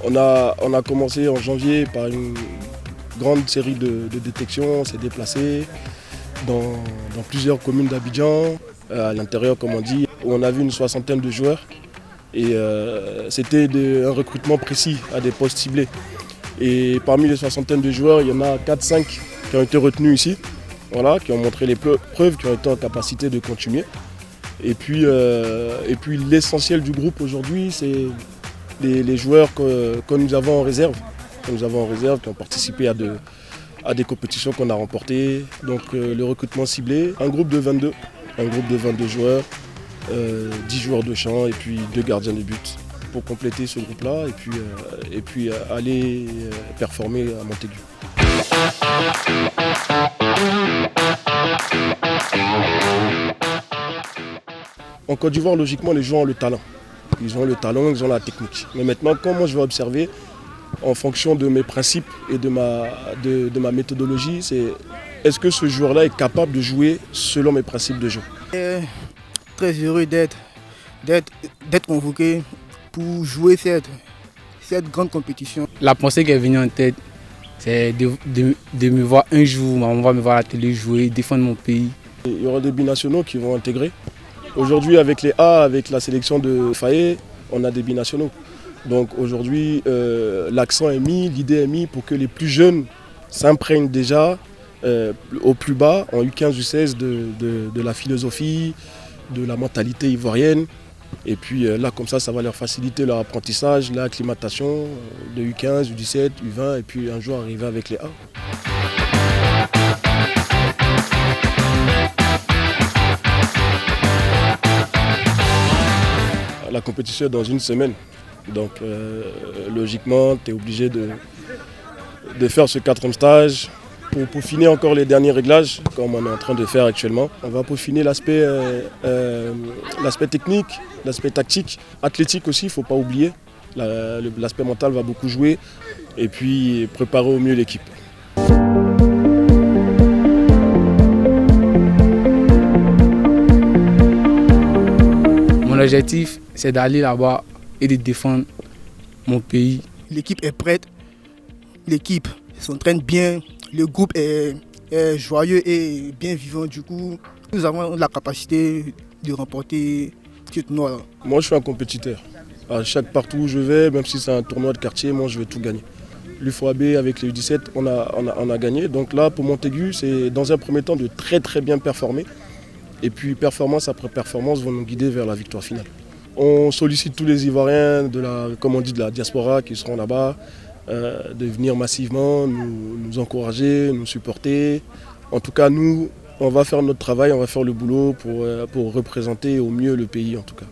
On a commencé en janvier par une grande série de détections, on s'est déplacé dans plusieurs communes d'Abidjan, à l'intérieur comme on dit, où on a vu une soixantaine de joueurs. Et c'était un recrutement précis à des postes ciblés. Et parmi les soixantaines de joueurs, il y en a 4-5 qui ont été retenus ici, voilà, qui ont montré les preuves, qui ont été en capacité de continuer. Et puis l'essentiel du groupe aujourd'hui, c'est les joueurs que nous avons en réserve, qui ont participé à des compétitions qu'on a remportées. Donc le recrutement ciblé, un groupe de 22 joueurs, 10 joueurs de champ et puis 2 gardiens de but pour compléter ce groupe-là et puis aller performer à Montaigu. En Côte d'Ivoire, logiquement, les joueurs ont le talent. Ils ont le talent, ils ont la technique. Mais maintenant, comment je vais observer, en fonction de mes principes et de ma méthodologie, c'est est-ce que ce joueur-là est capable de jouer selon mes principes de jeu. Très heureux d'être convoqué pour jouer cette grande compétition. La pensée qui est venue en tête, c'est de me voir un jour, on va me voir à la télé jouer, défendre mon pays. Il y aura des binationaux qui vont intégrer. Aujourd'hui, avec les A, avec la sélection de Faye, on a des binationaux. Donc aujourd'hui, l'accent est mis, l'idée est mise pour que les plus jeunes s'imprègnent déjà au plus bas, en U15, U16, de la philosophie, de la mentalité ivoirienne. Et puis là, comme ça va leur faciliter leur apprentissage, l'acclimatation de U15, U17, U20, et puis un jour arriver avec les A. La compétition est dans une semaine, donc logiquement, tu es obligé de faire ce 4e stage pour peaufiner encore les derniers réglages, comme on est en train de faire actuellement. On va peaufiner l'aspect technique, l'aspect tactique, athlétique aussi, il ne faut pas oublier. L'aspect mental va beaucoup jouer et puis préparer au mieux l'équipe. Mon objectif, c'est d'aller là-bas et de défendre mon pays. L'équipe est prête, l'équipe s'entraîne bien, le groupe est joyeux et bien vivant. Du coup, nous avons la capacité de remporter ce tournoi. Moi, je suis un compétiteur. Partout où je vais, même si c'est un tournoi de quartier, moi, je vais tout gagner. L'UFOAB avec les U17, on a gagné. Donc là, pour Montaigu, c'est dans un premier temps de très très bien performer. Et puis performance après performance vont nous guider vers la victoire finale. On sollicite tous les Ivoiriens de la diaspora qui seront là-bas, de venir massivement, nous encourager, nous supporter. En tout cas, nous, on va faire notre travail, on va faire le boulot pour représenter au mieux le pays en tout cas.